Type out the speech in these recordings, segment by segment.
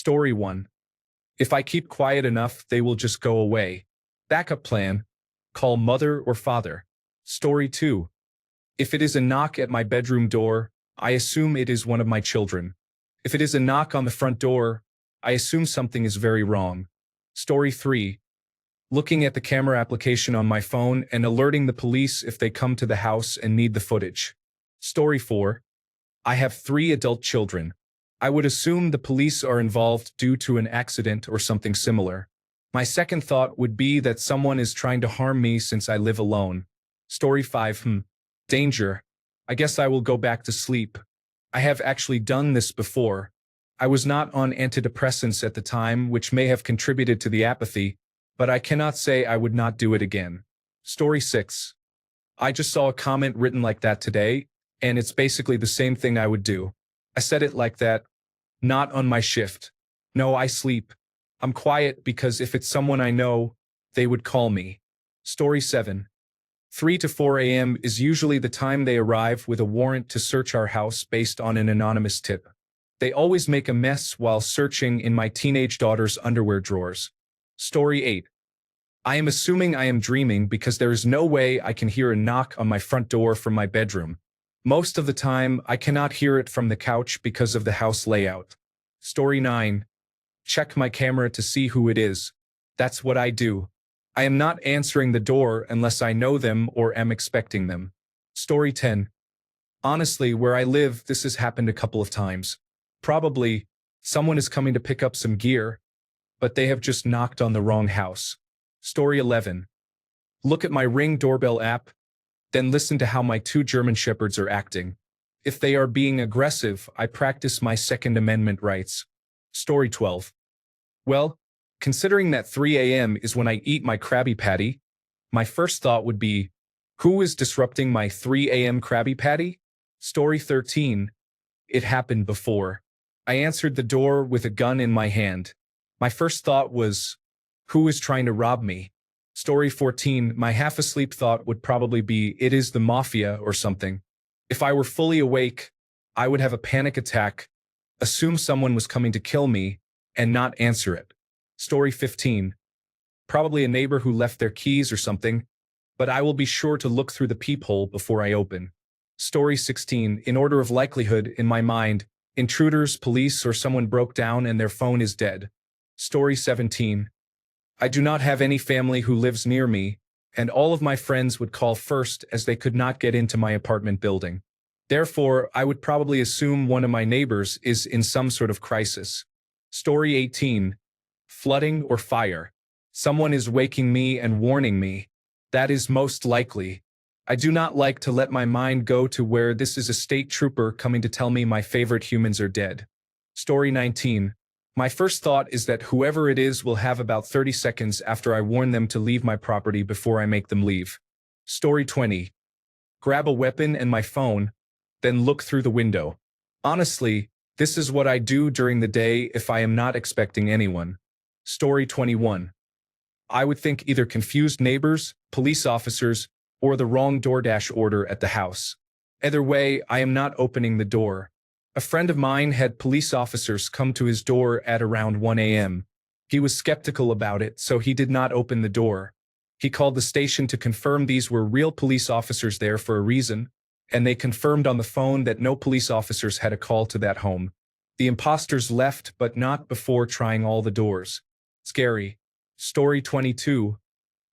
Story 1. If I keep quiet enough, they will just go away. Backup plan. Call mother or father. Story 2. If it is a knock at my bedroom door, I assume it is one of my children. If it is a knock on the front door, I assume something is very wrong. Story 3. Looking at the camera application on my phone and alerting the police if they come to the house and need the footage. Story 4. I have 3 adult children. I would assume the police are involved due to an accident or something similar. My second thought would be that someone is trying to harm me since I live alone. Story 5. Danger. I guess I will go back to sleep. I have actually done this before. I was not on antidepressants at the time, which may have contributed to the apathy, but I cannot say I would not do it again. Story 6. I just saw a comment written like that today, and it's basically the same thing I would do. I said it like that. Not on my shift. No, I sleep. I'm quiet because if it's someone I know, they would call me. Story 7. 3 to 4 a.m. is usually the time they arrive with a warrant to search our house based on an anonymous tip. They always make a mess while searching in my teenage daughter's underwear drawers. Story 8. I am assuming I am dreaming because there is no way I can hear a knock on my front door from my bedroom. Most of the time, I cannot hear it from the couch because of the house layout. Story 9. Check my camera to see who it is. That's what I do. I am not answering the door unless I know them or am expecting them. Story 10. Honestly, where I live, this has happened a couple of times. Probably, someone is coming to pick up some gear, but they have just knocked on the wrong house. Story 11. Look at my Ring doorbell app, then listen to how my 2 German Shepherds are acting. If they are being aggressive, I practice my Second Amendment rights. Story 12. Well, considering that 3 a.m. is when I eat my Krabby Patty, my first thought would be, who is disrupting my 3 a.m. Krabby Patty? Story 13. It happened before. I answered the door with a gun in my hand. My first thought was, who is trying to rob me? Story 14. My half-asleep thought would probably be, it is the mafia or something. If I were fully awake, I would have a panic attack, assume someone was coming to kill me, and not answer it. Story 15. Probably a neighbor who left their keys or something, but I will be sure to look through the peephole before I open. Story 16. In order of likelihood, in my mind, intruders, police, or someone broke down and their phone is dead. Story 17. I do not have any family who lives near me, and all of my friends would call first as they could not get into my apartment building. Therefore, I would probably assume one of my neighbors is in some sort of crisis. Story 18. Flooding or fire. Someone is waking me and warning me. That is most likely. I do not like to let my mind go to where this is a state trooper coming to tell me my favorite humans are dead. Story 19. My first thought is that whoever it is will have about 30 seconds after I warn them to leave my property before I make them leave. Story 20. Grab a weapon and my phone, then look through the window. Honestly, this is what I do during the day if I am not expecting anyone. Story 21. I would think either confused neighbors, police officers, or the wrong DoorDash order at the house. Either way, I am not opening the door. A friend of mine had police officers come to his door at around 1 a.m. He was skeptical about it, so he did not open the door. He called the station to confirm these were real police officers there for a reason, and they confirmed on the phone that no police officers had a call to that home. The imposters left, but not before trying all the doors. Scary. Story 22.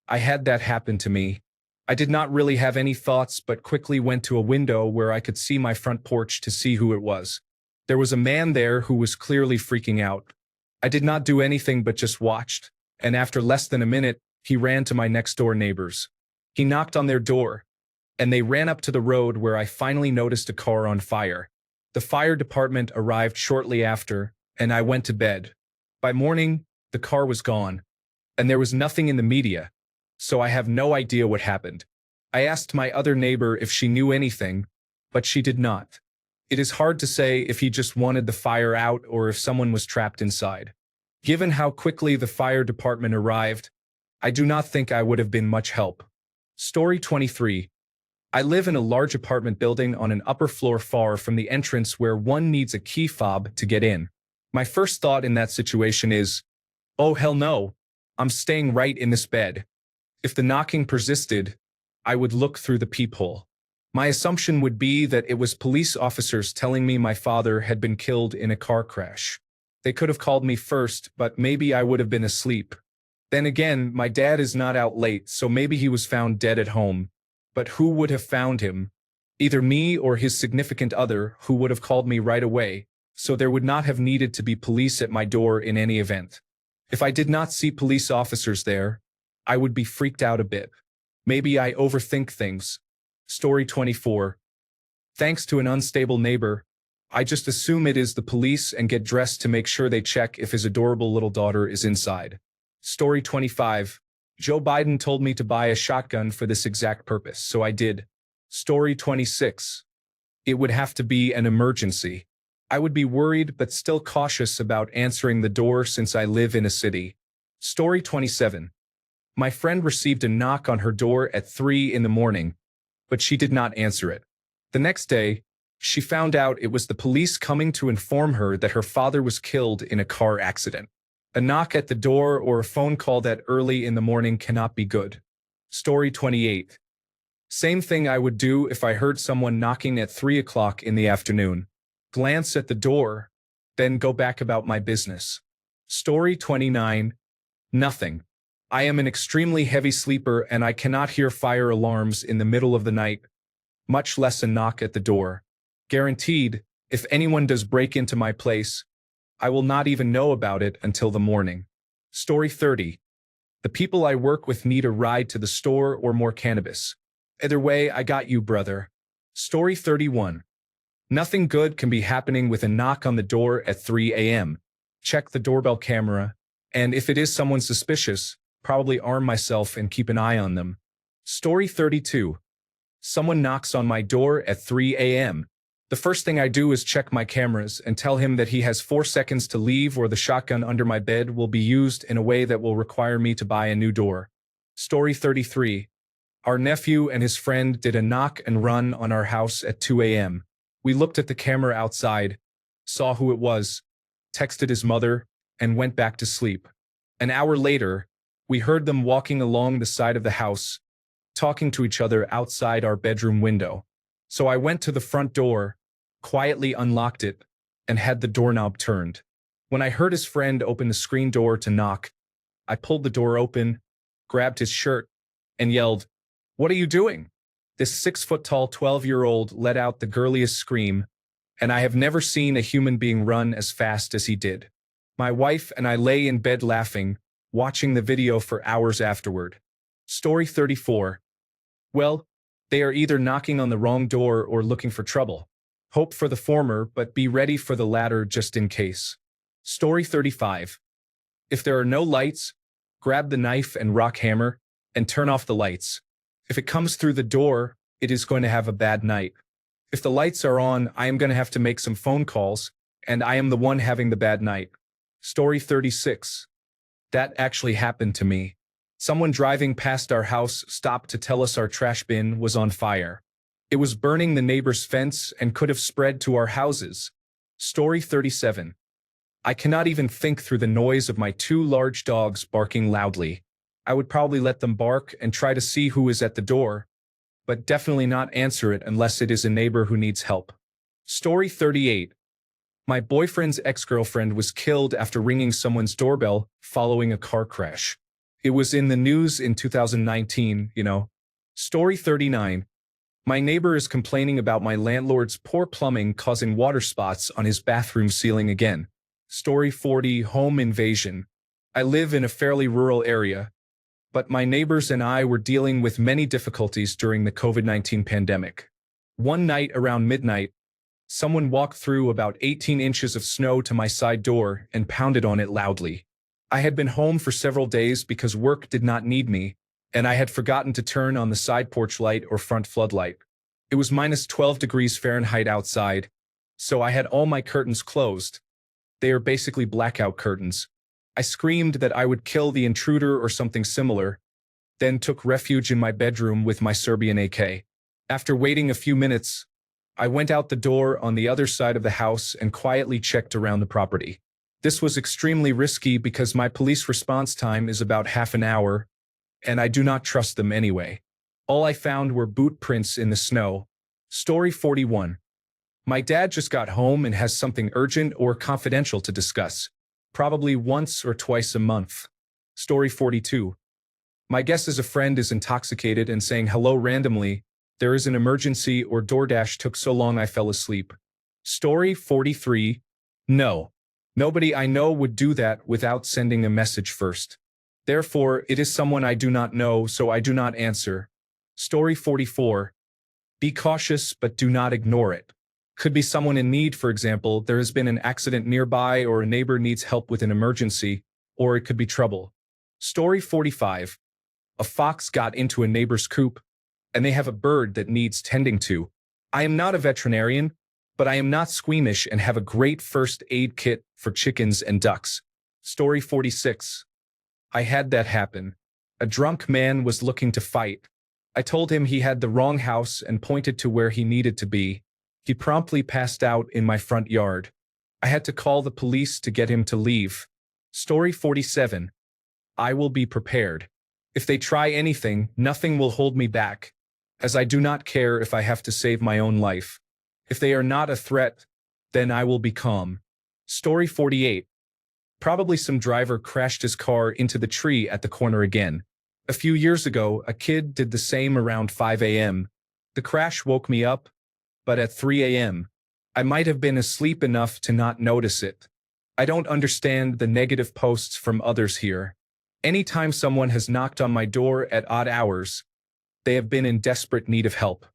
I had that happen to me. I did not really have any thoughts but quickly went to a window where I could see my front porch to see who it was. There was a man there who was clearly freaking out. I did not do anything but just watched, and after less than a minute, he ran to my next-door neighbors. He knocked on their door, and they ran up to the road where I finally noticed a car on fire. The fire department arrived shortly after, and I went to bed. By morning, the car was gone, and there was nothing in the media, so I have no idea what happened. I asked my other neighbor if she knew anything, but she did not. It is hard to say if he just wanted the fire out or if someone was trapped inside. Given how quickly the fire department arrived, I do not think I would have been much help. Story 23. I live in a large apartment building on an upper floor far from the entrance where one needs a key fob to get in. My first thought in that situation is, oh hell no, I'm staying right in this bed. If the knocking persisted, I would look through the peephole. My assumption would be that it was police officers telling me my father had been killed in a car crash. They could have called me first, but maybe I would have been asleep. Then again, my dad is not out late, so maybe he was found dead at home. But who would have found him? Either me or his significant other, who would have called me right away, so there would not have needed to be police at my door in any event. If I did not see police officers there, I would be freaked out a bit. Maybe I overthink things. Story 24. Thanks to an unstable neighbor, I just assume it is the police and get dressed to make sure they check if his adorable little daughter is inside. Story 25. Joe Biden told me to buy a shotgun for this exact purpose, so I did. Story 26. It would have to be an emergency. I would be worried but still cautious about answering the door since I live in a city. Story 27. My friend received a knock on her door at 3 in the morning, but she did not answer it. The next day, she found out it was the police coming to inform her that her father was killed in a car accident. A knock at the door or a phone call that early in the morning cannot be good. Story 28. Same thing I would do if I heard someone knocking at 3 o'clock in the afternoon. Glance at the door, then go back about my business. Story 29. Nothing. I am an extremely heavy sleeper and I cannot hear fire alarms in the middle of the night, much less a knock at the door. Guaranteed, if anyone does break into my place, I will not even know about it until the morning. Story 30. The people I work with need a ride to the store or more cannabis. Either way, I got you, brother. Story 31. Nothing good can be happening with a knock on the door at 3 a.m. Check the doorbell camera, and if it is someone suspicious, probably arm myself and keep an eye on them. Story 32. Someone knocks on my door at 3 a.m. The first thing I do is check my cameras and tell him that he has 4 seconds to leave or the shotgun under my bed will be used in a way that will require me to buy a new door. Story 33. Our nephew and his friend did a knock and run on our house at 2 a.m. We looked at the camera outside, saw who it was, texted his mother, and went back to sleep. An hour later, we heard them walking along the side of the house, talking to each other outside our bedroom window. So I went to the front door, quietly unlocked it, and had the doorknob turned. When I heard his friend open the screen door to knock, I pulled the door open, grabbed his shirt, and yelled, "What are you doing?" This 6-foot-tall 12-year-old let out the girliest scream, and I have never seen a human being run as fast as he did. My wife and I lay in bed laughing, watching the video for hours afterward. Story 34. Well, they are either knocking on the wrong door or looking for trouble. Hope for the former, but be ready for the latter just in case. Story 35. If there are no lights, grab the knife and rock hammer and turn off the lights. If it comes through the door, it is going to have a bad night. If the lights are on, I am going to have to make some phone calls, and I am the one having the bad night. Story 36. That actually happened to me. Someone driving past our house stopped to tell us our trash bin was on fire. It was burning the neighbor's fence and could have spread to our houses. Story 37. I cannot even think through the noise of my 2 large dogs barking loudly. I would probably let them bark and try to see who is at the door, but definitely not answer it unless it is a neighbor who needs help. Story 38. My boyfriend's ex-girlfriend was killed after ringing someone's doorbell following a car crash. It was in the news in 2019, you know. Story 39. My neighbor is complaining about my landlord's poor plumbing causing water spots on his bathroom ceiling again. Story 40. Home invasion. I live in a fairly rural area, but my neighbors and I were dealing with many difficulties during the COVID-19 pandemic. One night around midnight, someone walked through about 18 inches of snow to my side door and pounded on it loudly. I had been home for several days because work did not need me, and I had forgotten to turn on the side porch light or front floodlight. It was minus 12 degrees Fahrenheit outside, so I had all my curtains closed. They are basically blackout curtains. I screamed that I would kill the intruder or something similar, then took refuge in my bedroom with my Serbian AK. After waiting a few minutes, I went out the door on the other side of the house and quietly checked around the property. This was extremely risky because my police response time is about half an hour, and I do not trust them anyway. All I found were boot prints in the snow. Story 41. My dad just got home and has something urgent or confidential to discuss, probably once or twice a month. Story 42. My guess is a friend is intoxicated and saying hello randomly. There is an emergency or DoorDash took so long I fell asleep. Story 43. No. Nobody I know would do that without sending a message first. Therefore, it is someone I do not know, so I do not answer. Story 44. Be cautious, but do not ignore it. Could be someone in need, for example, there has been an accident nearby or a neighbor needs help with an emergency, or it could be trouble. Story 45. A fox got into a neighbor's coop, and they have a bird that needs tending to. I am not a veterinarian, but I am not squeamish and have a great first aid kit for chickens and ducks. Story 46. I had that happen. A drunk man was looking to fight. I told him he had the wrong house and pointed to where he needed to be. He promptly passed out in my front yard. I had to call the police to get him to leave. Story 47. I will be prepared. If they try anything, nothing will hold me back, as I do not care if I have to save my own life. If they are not a threat, then I will be calm. Story 48. Probably some driver crashed his car into the tree at the corner again. A few years ago, a kid did the same around 5 a.m. The crash woke me up, but at 3 a.m., I might have been asleep enough to not notice it. I don't understand the negative posts from others here. Anytime someone has knocked on my door at odd hours, they have been in desperate need of help.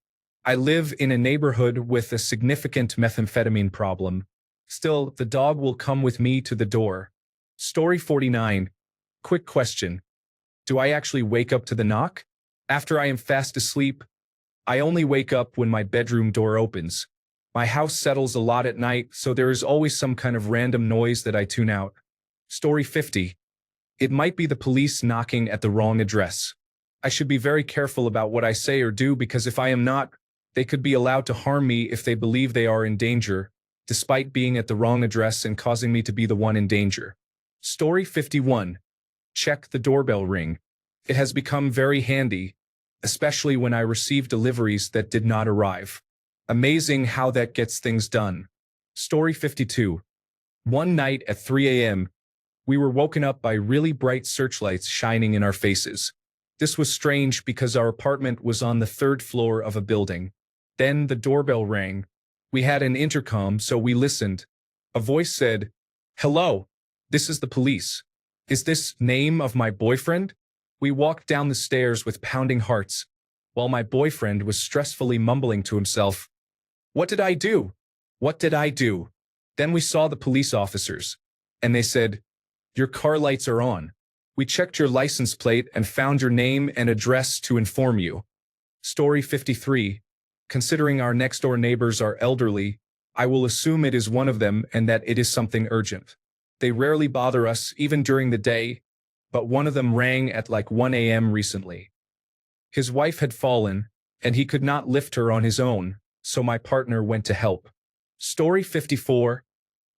I live in a neighborhood with a significant methamphetamine problem. Still, the dog will come with me to the door. Story 49. Quick question. Do I actually wake up to the knock? After I am fast asleep, I only wake up when my bedroom door opens. My house settles a lot at night, so there is always some kind of random noise that I tune out. Story 50. It might be the police knocking at the wrong address. I should be very careful about what I say or do because if I am not, they could be allowed to harm me if they believe they are in danger, despite being at the wrong address and causing me to be the one in danger. Story 51. Check the doorbell ring. It has become very handy, especially when I receive deliveries that did not arrive. Amazing how that gets things done. Story 52. One night at 3 a.m., we were woken up by really bright searchlights shining in our faces. This was strange because our apartment was on the third floor of a building. Then the doorbell rang. We had an intercom, so we listened. A voice said, "Hello, this is the police. Is this name of my boyfriend?" We walked down the stairs with pounding hearts, while my boyfriend was stressfully mumbling to himself, "What did I do? What did I do?" Then we saw the police officers, and they said, "Your car lights are on. We checked your license plate and found your name and address to inform you." Story 53. Considering our next-door neighbors are elderly, I will assume it is one of them and that it is something urgent. They rarely bother us, even during the day, but one of them rang at like 1 a.m. recently. His wife had fallen, and he could not lift her on his own, so my partner went to help. Story 54.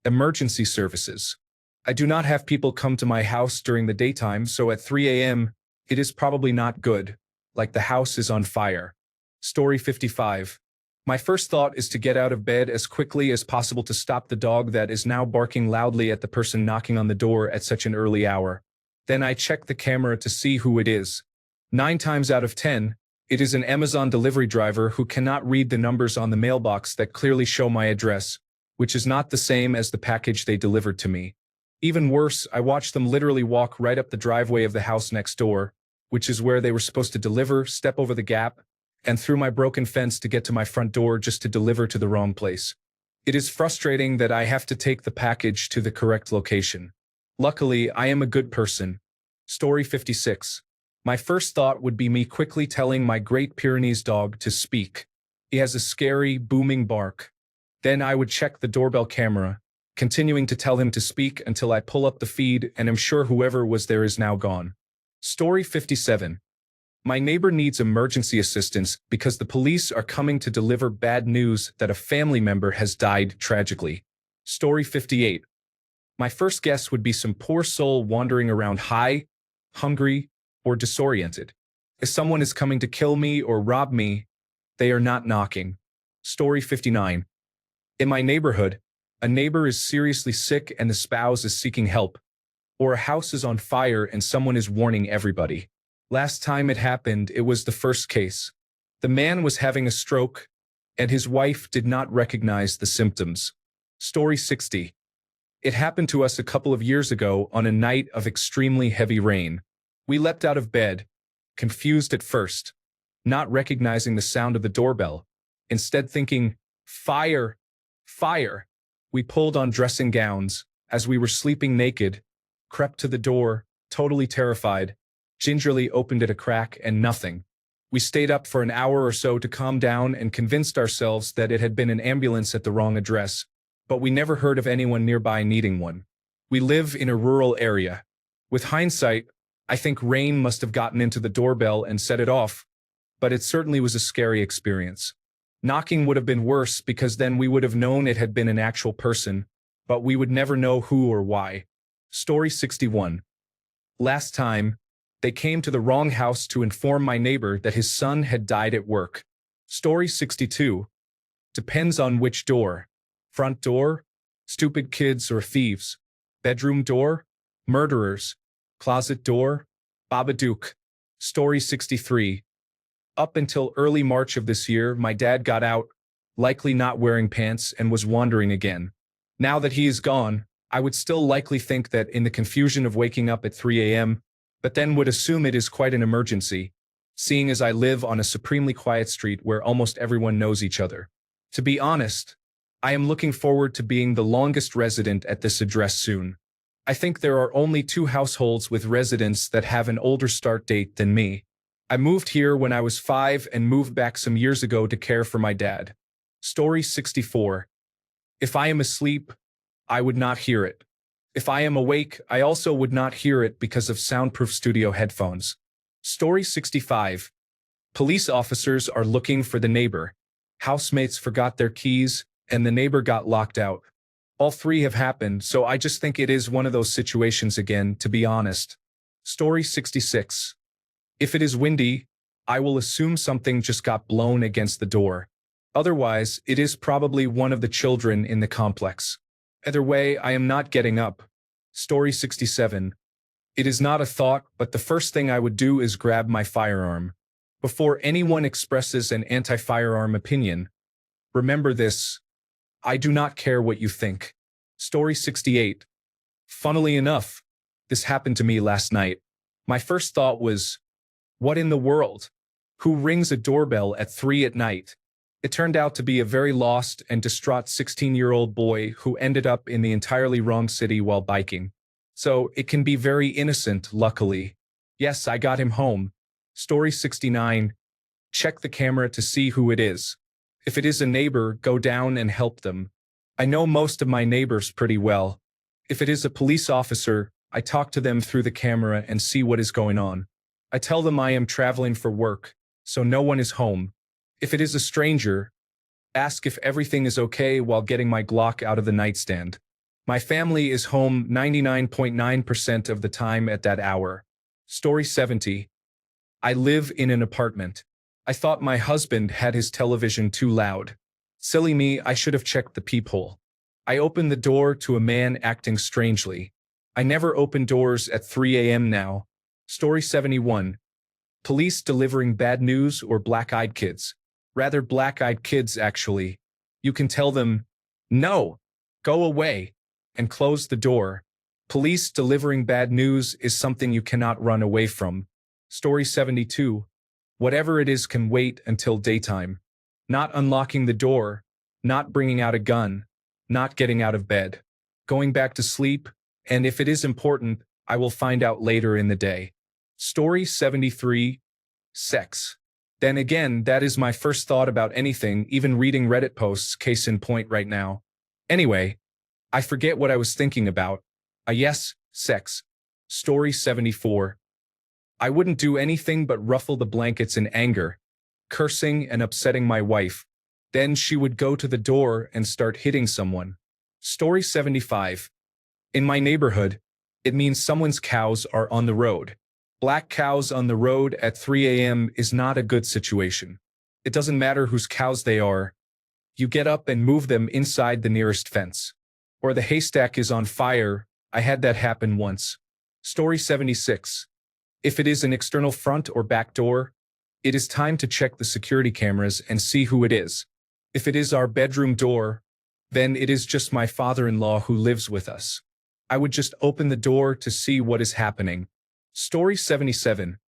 Emergency services. I do not have people come to my house during the daytime, so at 3 a.m., it is probably not good, like the house is on fire. Story 55. My first thought is to get out of bed as quickly as possible to stop the dog that is now barking loudly at the person knocking on the door at such an early hour. Then I check the camera to see who it is. 9 times out of 10, it is an Amazon delivery driver who cannot read the numbers on the mailbox that clearly show my address, which is not the same as the package they delivered to me. Even worse, I watched them literally walk right up the driveway of the house next door, which is where they were supposed to deliver, step over the gap, and through my broken fence to get to my front door just to deliver to the wrong place. It is frustrating that I have to take the package to the correct location. Luckily, I am a good person. Story 56. My first thought would be me quickly telling my Great Pyrenees dog to speak. He has a scary, booming bark. Then I would check the doorbell camera, continuing to tell him to speak until I pull up the feed and am sure whoever was there is now gone. Story 57. My neighbor needs emergency assistance because the police are coming to deliver bad news that a family member has died tragically. Story 58. My first guess would be some poor soul wandering around high, hungry, or disoriented. If someone is coming to kill me or rob me, they are not knocking. Story 59. In my neighborhood, a neighbor is seriously sick and the spouse is seeking help, or a house is on fire and someone is warning everybody. Last time it happened, it was the first case. The man was having a stroke, and his wife did not recognize the symptoms. Story 60. It happened to us a couple of years ago on a night of extremely heavy rain. We leapt out of bed, confused at first, not recognizing the sound of the doorbell. Instead thinking, fire, fire. We pulled on dressing gowns, as we were sleeping naked, crept to the door, totally terrified, gingerly opened it a crack and nothing. We stayed up for an hour or so to calm down and convinced ourselves that it had been an ambulance at the wrong address, but we never heard of anyone nearby needing one. We live in a rural area. With hindsight, I think rain must have gotten into the doorbell and set it off, but it certainly was a scary experience. Knocking would have been worse because then we would have known it had been an actual person, but we would never know who or why. Story 61. Last time, they came to the wrong house to inform my neighbor that his son had died at work. Story 62. Depends on which door. Front door? Stupid kids or thieves. Bedroom door? Murderers. Closet door? Babadook. Story 63. Up until early March of this year, my dad got out, likely not wearing pants, and was wandering again. Now that he is gone, I would still likely think that in the confusion of waking up at 3 a.m., but then would assume it is quite an emergency, seeing as I live on a supremely quiet street where almost everyone knows each other. To be honest, I am looking forward to being the longest resident at this address soon. I think there are only 2 households with residents that have an older start date than me. I moved here when I was 5 and moved back some years ago to care for my dad. Story 64. If I am asleep, I would not hear it. If I am awake, I also would not hear it because of soundproof studio headphones. Story 65. Police officers are looking for the neighbor. Housemates forgot their keys, and the neighbor got locked out. All 3 have happened, so I just think it is one of those situations again, to be honest. Story 66. If it is windy, I will assume something just got blown against the door. Otherwise, it is probably one of the children in the complex. Either way, I am not getting up. Story 67. It is not a thought, but the first thing I would do is grab my firearm. Before anyone expresses an anti-firearm opinion, remember this: I do not care what you think. Story 68. Funnily enough, this happened to me last night. My first thought was, what in the world? Who rings a doorbell at 3 at night? It turned out to be a very lost and distraught 16-year-old boy who ended up in the entirely wrong city while biking. So it can be very innocent, luckily. Yes, I got him home. Story 69. Check the camera to see who it is. If it is a neighbor, go down and help them. I know most of my neighbors pretty well. If it is a police officer, I talk to them through the camera and see what is going on. I tell them I am traveling for work, so no one is home. If it is a stranger, ask if everything is okay while getting my Glock out of the nightstand. My family is home 99.9% of the time at that hour. Story 70. I live in an apartment. I thought my husband had his television too loud. Silly me, I should have checked the peephole. I opened the door to a man acting strangely. I never open doors at 3 a.m. now. Story 71. Police delivering bad news or black-eyed kids? Rather black-eyed kids, actually. You can tell them, no, go away, and close the door. Police delivering bad news is something you cannot run away from. Story 72. Whatever it is can wait until daytime. Not unlocking the door, not bringing out a gun, not getting out of bed, going back to sleep, and if it is important, I will find out later in the day. Story 73. Sex. Then again, that is my first thought about anything, even reading Reddit posts, case in point right now. Anyway, I forget what I was thinking about. Yes, sex. Story 74. I wouldn't do anything but ruffle the blankets in anger, cursing and upsetting my wife. Then she would go to the door and start hitting someone. Story 75. In my neighborhood, it means someone's cows are on the road. Black cows on the road at 3 a.m. is not a good situation. It doesn't matter whose cows they are. You get up and move them inside the nearest fence. Or the haystack is on fire. I had that happen once. Story 76. If it is an external front or back door, it is time to check the security cameras and see who it is. If it is our bedroom door, then it is just my father-in-law who lives with us. I would just open the door to see what is happening. Story 77.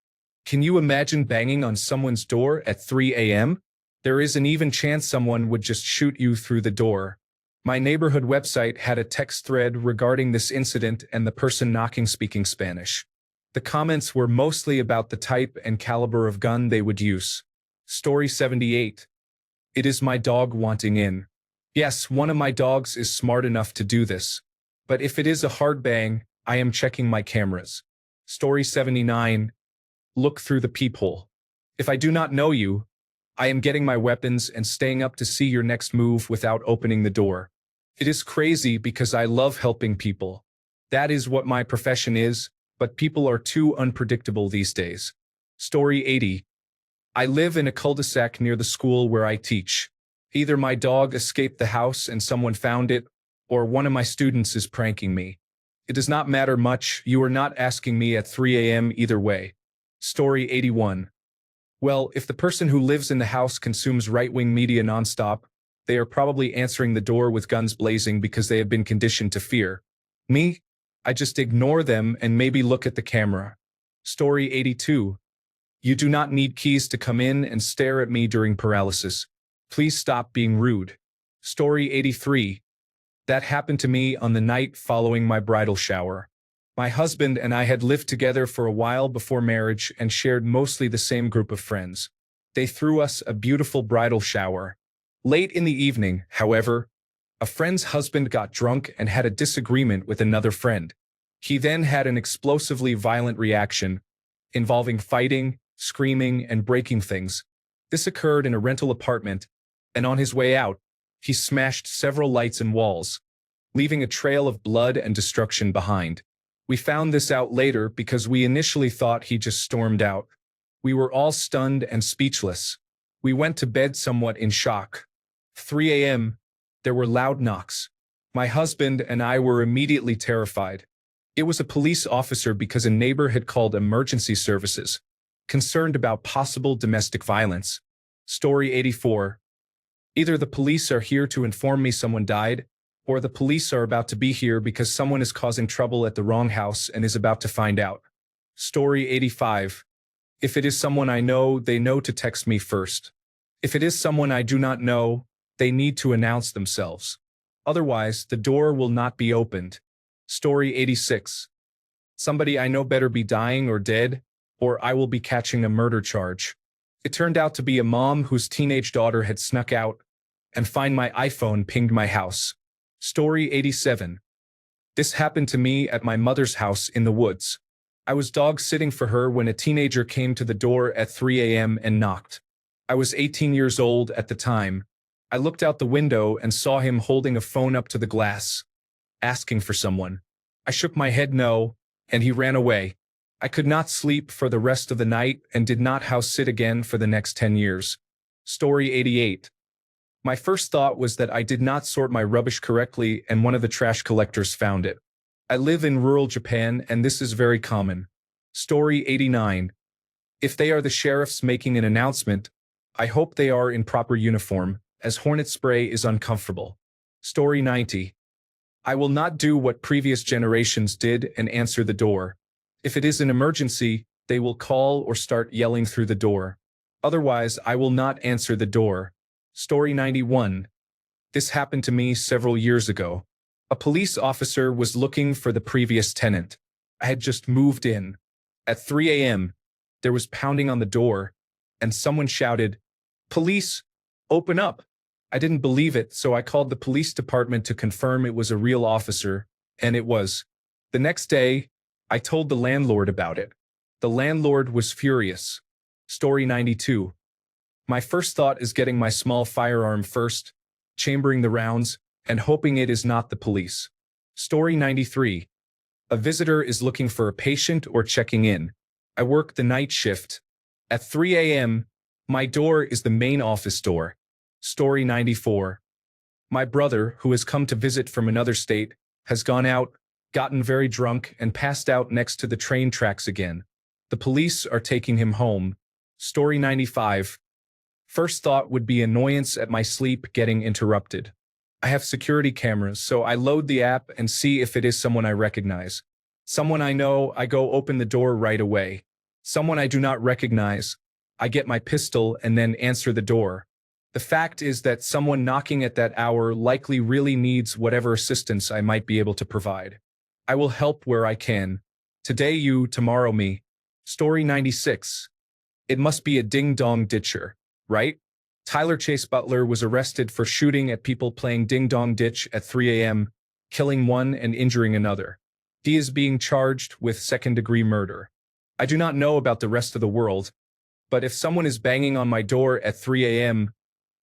Can you imagine banging on someone's door at 3 a.m.? There is an even chance someone would just shoot you through the door. My neighborhood website had a text thread regarding this incident and the person knocking speaking Spanish. The comments were mostly about the type and caliber of gun they would use. Story 78. It is my dog wanting in. Yes, one of my dogs is smart enough to do this. But if it is a hard bang, I am checking my cameras. Story 79. Look through the peephole. If I do not know you, I am getting my weapons and staying up to see your next move without opening the door. It is crazy because I love helping people. That is what my profession is, but people are too unpredictable these days. Story 80. I live in a cul-de-sac near the school where I teach. Either my dog escaped the house and someone found it, or one of my students is pranking me. It does not matter much, you are not asking me at 3 a.m. either way. Story 81. Well, if the person who lives in the house consumes right-wing media nonstop, they are probably answering the door with guns blazing because they have been conditioned to fear. Me? I just ignore them and maybe look at the camera. Story 82. You do not need keys to come in and stare at me during paralysis. Please stop being rude. Story 83. That happened to me on the night following my bridal shower. My husband and I had lived together for a while before marriage and shared mostly the same group of friends. They threw us a beautiful bridal shower. Late in the evening, however, a friend's husband got drunk and had a disagreement with another friend. He then had an explosively violent reaction, involving fighting, screaming, and breaking things. This occurred in a rental apartment, and on his way out, he smashed several lights and walls, leaving a trail of blood and destruction behind. We found this out later because we initially thought he just stormed out. We were all stunned and speechless. We went to bed somewhat in shock. 3 a.m., there were loud knocks. My husband and I were immediately terrified. It was a police officer because a neighbor had called emergency services, concerned about possible domestic violence. Story 84. Either the police are here to inform me someone died, or the police are about to be here because someone is causing trouble at the wrong house and is about to find out. Story 85. If it is someone I know, they know to text me first. If it is someone I do not know, they need to announce themselves. Otherwise, the door will not be opened. Story 86. Somebody I know better be dying or dead, or I will be catching a murder charge. It turned out to be a mom whose teenage daughter had snuck out, and find my iPhone pinged my house. Story 87. This happened to me at my mother's house in the woods. I was dog sitting for her when a teenager came to the door at 3 a.m. and knocked. I was 18 years old at the time. I looked out the window and saw him holding a phone up to the glass, asking for someone. I shook my head no, and he ran away. I could not sleep for the rest of the night and did not house sit again for the next 10 years. Story 88. My first thought was that I did not sort my rubbish correctly and one of the trash collectors found it. I live in rural Japan and this is very common. Story 89. If they are the sheriffs making an announcement, I hope they are in proper uniform, as hornet spray is uncomfortable. Story 90. I will not do what previous generations did and answer the door. If it is an emergency, they will call or start yelling through the door. Otherwise, I will not answer the door. Story 91. This happened to me several years ago. A police officer was looking for the previous tenant. I had just moved in. At 3 a.m., there was pounding on the door, and someone shouted, "Police, open up." I didn't believe it, so I called the police department to confirm it was a real officer, and it was. The next day, I told the landlord about it. The landlord was furious. Story 92. My first thought is getting my small firearm first, chambering the rounds, and hoping it is not the police. Story 93. A visitor is looking for a patient or checking in. I work the night shift. At 3 a.m., my door is the main office door. Story 94. My brother, who has come to visit from another state, has gone out, gotten very drunk, and passed out next to the train tracks again. The police are taking him home. Story 95. First thought would be annoyance at my sleep getting interrupted. I have security cameras, so I load the app and see if it is someone I recognize. Someone I know, I go open the door right away. Someone I do not recognize, I get my pistol and then answer the door. The fact is that someone knocking at that hour likely really needs whatever assistance I might be able to provide. I will help where I can. Today you, tomorrow me. Story 96. It must be a ding-dong ditcher, right? Tyler Chase Butler was arrested for shooting at people playing ding-dong ditch at 3 a.m., killing one and injuring another. He is being charged with second-degree murder. I do not know about the rest of the world, but if someone is banging on my door at 3 a.m.,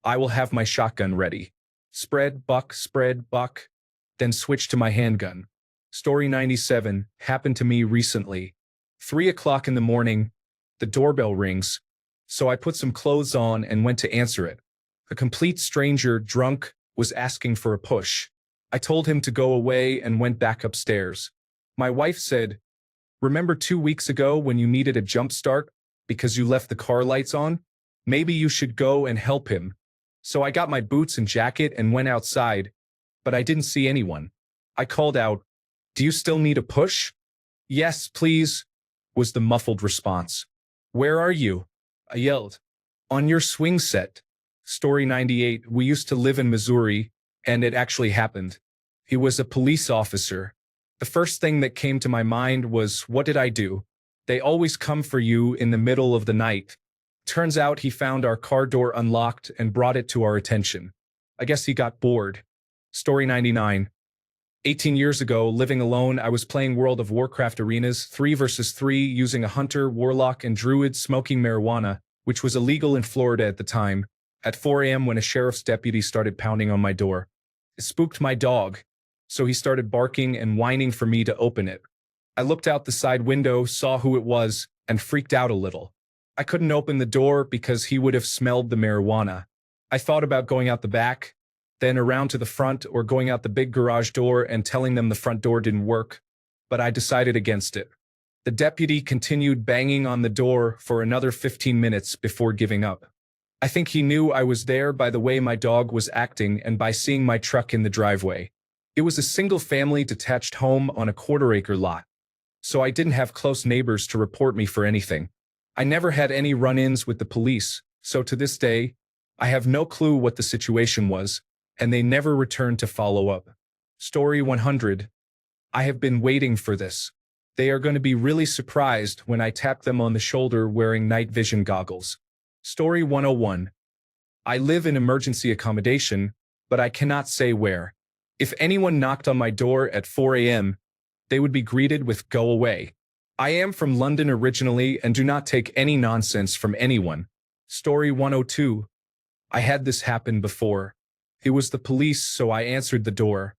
I will have my shotgun ready. Spread, buck, then switch to my handgun. Story 97 happened to me recently. 3 o'clock in the morning, the doorbell rings, so I put some clothes on and went to answer it. A complete stranger, drunk, was asking for a push. I told him to go away and went back upstairs. My wife said, "Remember 2 weeks ago when you needed a jump start because you left the car lights on? Maybe you should go and help him." So I got my boots and jacket and went outside, but I didn't see anyone. I called out, "Do you still need a push?" "Yes, please," was the muffled response. "Where are you?" I yelled. "On your swing set." Story 98. We used to live in Missouri, and it actually happened. He was a police officer. The first thing that came to my mind was, what did I do? They always come for you in the middle of the night. Turns out he found our car door unlocked and brought it to our attention. I guess he got bored. Story 99. 18 years ago, living alone, I was playing World of Warcraft arenas 3 versus 3 using a hunter, warlock, and druid smoking marijuana, which was illegal in Florida at the time, at 4 a.m. when a sheriff's deputy started pounding on my door. It spooked my dog, so he started barking and whining for me to open it. I looked out the side window, saw who it was, and freaked out a little. I couldn't open the door because he would have smelled the marijuana. I thought about going out the back, then around to the front, or going out the big garage door and telling them the front door didn't work, but I decided against it. The deputy continued banging on the door for another 15 minutes before giving up. I think he knew I was there by the way my dog was acting and by seeing my truck in the driveway. It was a single-family detached home on a quarter-acre lot, so I didn't have close neighbors to report me for anything. I never had any run-ins with the police, so to this day, I have no clue what the situation was, and they never returned to follow up. Story 100. I have been waiting for this. They are going to be really surprised when I tap them on the shoulder wearing night vision goggles. Story 101. I live in emergency accommodation, but I cannot say where. If anyone knocked on my door at 4 a.m., they would be greeted with "Go away." I am from London originally and do not take any nonsense from anyone. Story 102. I had this happen before. It was the police, so I answered the door.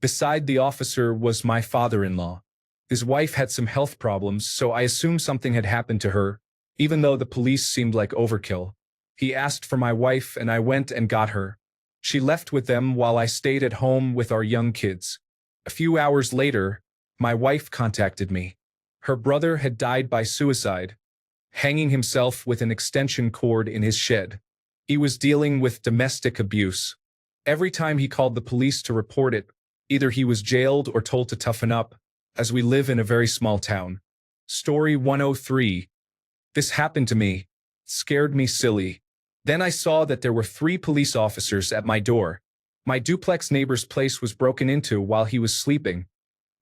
Beside the officer was my father-in-law. His wife had some health problems, so I assumed something had happened to her, even though the police seemed like overkill. He asked for my wife and I went and got her. She left with them while I stayed at home with our young kids. A few hours later, my wife contacted me. Her brother had died by suicide, hanging himself with an extension cord in his shed. He was dealing with domestic abuse. Every time he called the police to report it, either he was jailed or told to toughen up, as we live in a very small town. Story 103. This happened to me. Scared me silly. Then I saw that there were 3 police officers at my door. My duplex neighbor's place was broken into while he was sleeping,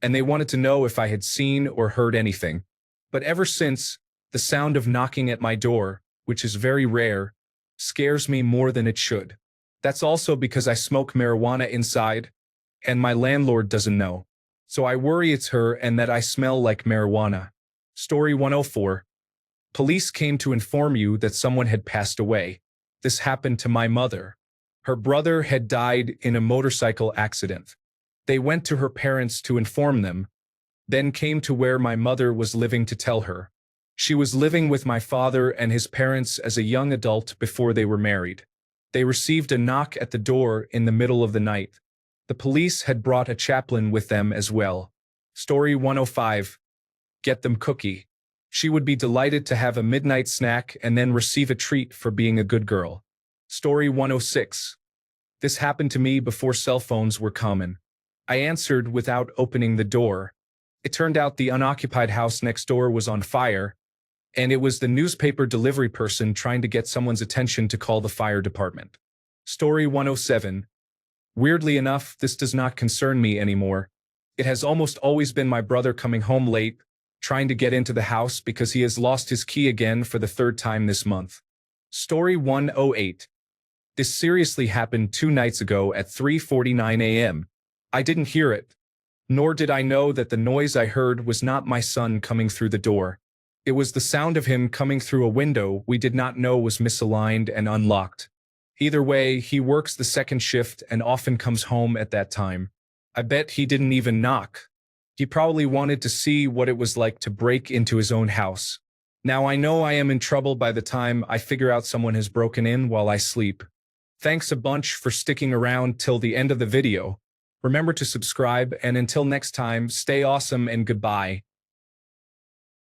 and they wanted to know if I had seen or heard anything. But ever since, the sound of knocking at my door, which is very rare, scares me more than it should. That's also because I smoke marijuana inside, and my landlord doesn't know. So I worry it's her and that I smell like marijuana. Story 104. Police came to inform you that someone had passed away. This happened to my mother. Her brother had died in a motorcycle accident. They went to her parents to inform them, then came to where my mother was living to tell her. She was living with my father and his parents as a young adult before they were married. They received a knock at the door in the middle of the night. The police had brought a chaplain with them as well. Story 105. Get them cookie. She would be delighted to have a midnight snack and then receive a treat for being a good girl. Story 106. This happened to me before cell phones were common. I answered without opening the door. It turned out the unoccupied house next door was on fire, and it was the newspaper delivery person trying to get someone's attention to call the fire department. Story 107. Weirdly enough, this does not concern me anymore. It has almost always been my brother coming home late, trying to get into the house because he has lost his key again for the third time this month. Story 108. This seriously happened 2 nights ago at 3:49 a.m. I didn't hear it, nor did I know that the noise I heard was not my son coming through the door. It was the sound of him coming through a window we did not know was misaligned and unlocked. Either way, he works the second shift and often comes home at that time. I bet he didn't even knock. He probably wanted to see what it was like to break into his own house. Now I know I am in trouble by the time I figure out someone has broken in while I sleep. Thanks a bunch for sticking around till the end of the video. Remember to subscribe, and until next time, stay awesome and goodbye.